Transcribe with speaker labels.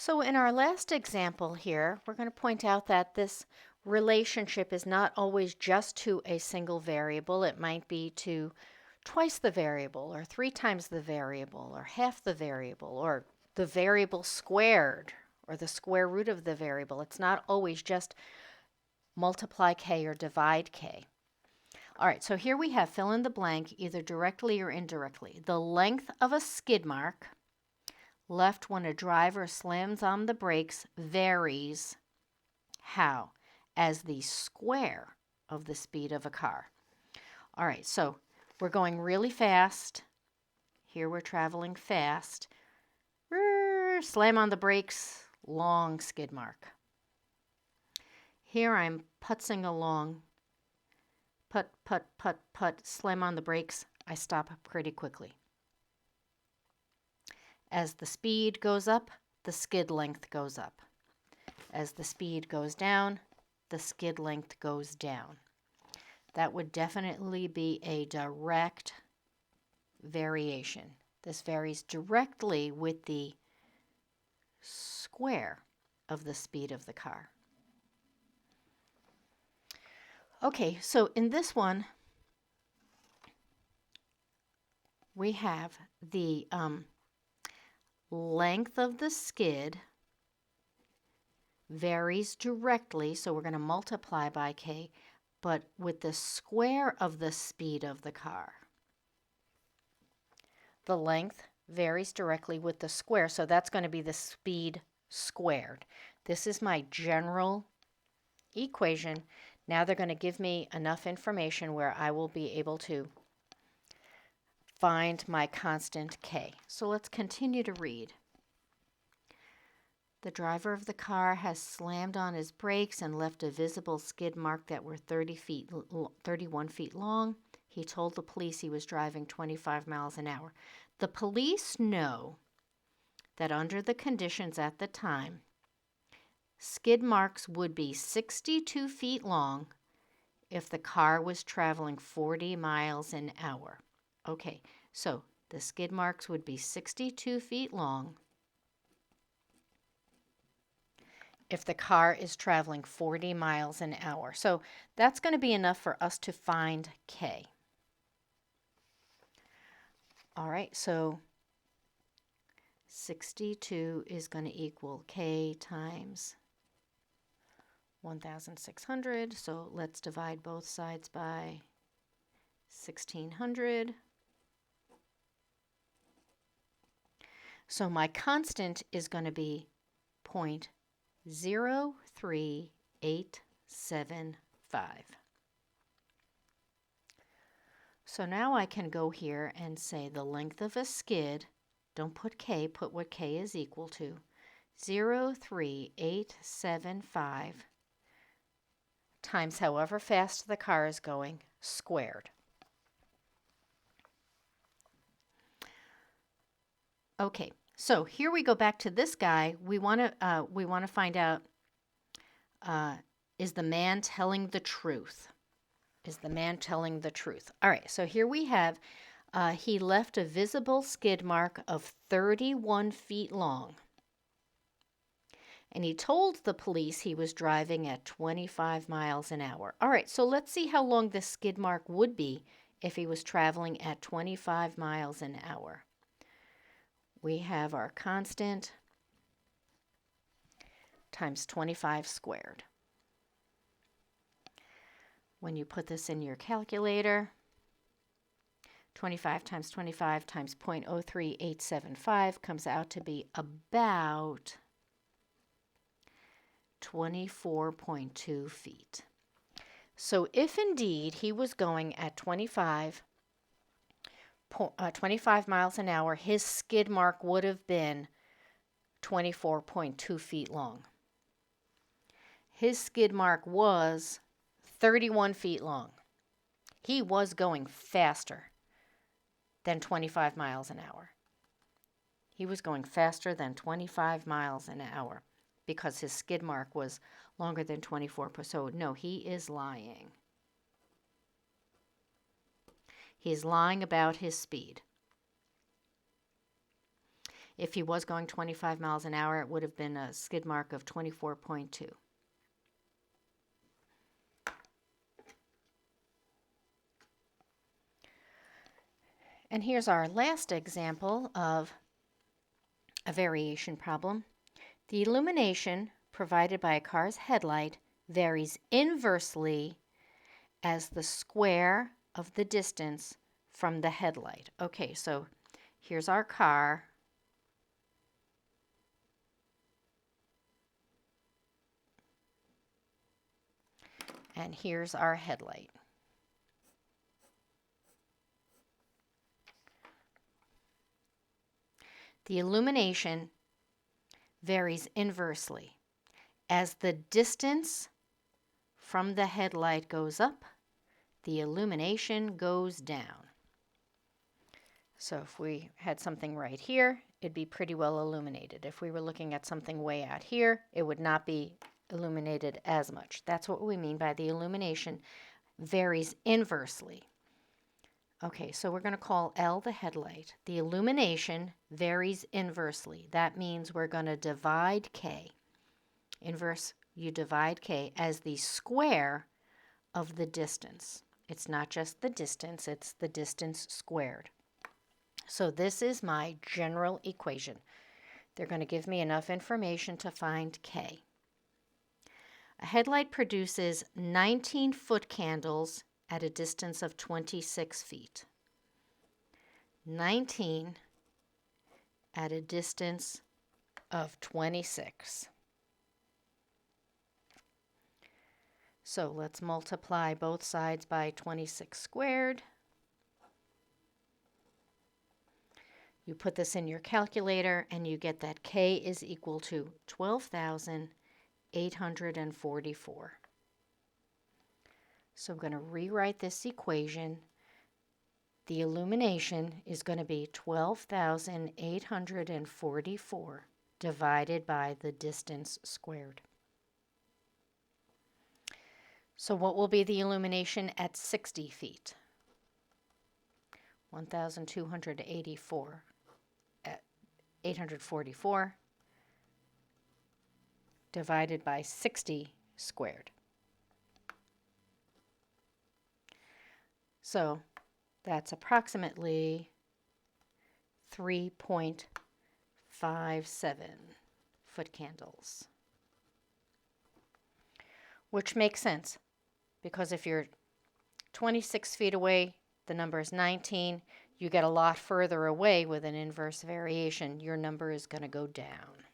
Speaker 1: So in our last example here, we're going to point out that this relationship is not always just to a single variable. It might be to twice the variable, or three times the variable, or half the variable, or the variable squared, or the square root of the variable. It's not always just multiply k or divide k. All right, so here we have fill in the blank, either directly or indirectly. The length of a skid mark left when a driver slams on the brakes varies how? As the square of the speed of a car. All right, so we're going really fast. Here we're traveling fast. Slam on the brakes, long skid mark. Here I'm putzing along. Put, put, put, put, slam on the brakes. I stop pretty quickly. As the speed goes up, the skid length goes up. As the speed goes down, the skid length goes down. That would definitely be a direct variation. This varies directly with the square of the speed of the car. Okay, so in this one, we have the length of the skid varies directly, so we're going to multiply by k, but with the square of the speed of the car. The length varies directly with the square, so that's going to be the speed squared. This is my general equation. Now they're going to give me enough information where I will be able to find my constant k. So let's continue to read. The driver of the car has slammed on his brakes and left a visible skid mark that were 31 feet long. He told the police he was driving 25 miles an hour. The police know that under the conditions at the time, skid marks would be 62 feet long if the car was traveling 40 miles an hour. Okay, so the skid marks would be 62 feet long if the car is traveling 40 miles an hour. So that's going to be enough for us to find k. All right, so 62 is going to equal k times 1,600. So let's divide both sides by 1,600. So my constant is going to be 0.03875. So now I can go here and say the length of a skid, don't put k, put what k is equal to, 0.03875 times however fast the car is going, squared. Okay, so here we go back to this guy. We want to find out, is the man telling the truth? Is the man telling the truth? All right, so here we have, he left a visible skid mark of 31 feet long. And he told the police he was driving at 25 miles an hour. All right, so let's see how long this skid mark would be if he was traveling at 25 miles an hour. We have our constant times 25 squared. When you put this in your calculator, 25 times 25 times 0.03875 comes out to be about 24.2 feet. So if indeed he was going at 25 miles an hour, his skid mark would have been 24.2 feet long. His skid mark was 31 feet long. He was going faster than 25 miles an hour. He was going faster than 25 miles an hour because his skid mark was longer than 24. So no, he is lying. He is lying about his speed. If he was going 25 miles an hour, it would have been a skid mark of 24.2. And here's our last example of a variation problem. The illumination provided by a car's headlight varies inversely as the square of the distance from the headlight. Okay, so here's our car. And here's our headlight. The illumination varies inversely. As the distance from the headlight goes up, the illumination goes down. So if we had something right here, it'd be pretty well illuminated. If we were looking at something way out here, it would not be illuminated as much. That's what we mean by the illumination varies inversely. Okay, so we're going to call L the headlight. The illumination varies inversely. That means we're going to divide K. Inverse, you divide K as the square of the distance. It's not just the distance, it's the distance squared. So this is my general equation. They're going to give me enough information to find K. A headlight produces 19 foot candles at a distance of 26 feet. 19 at a distance of 26. So let's multiply both sides by 26 squared. You put this in your calculator and you get that K is equal to 12,844. So I'm going to rewrite this equation. The illumination is going to be 12,844 divided by the distance squared. So what will be the illumination at 60 feet? 1,284 at 844 divided by 60 squared. So that's approximately 3.57 foot candles, which makes sense because if you're 26 feet away, the number is 19. You get a lot further away with an inverse variation, your number is going to go down.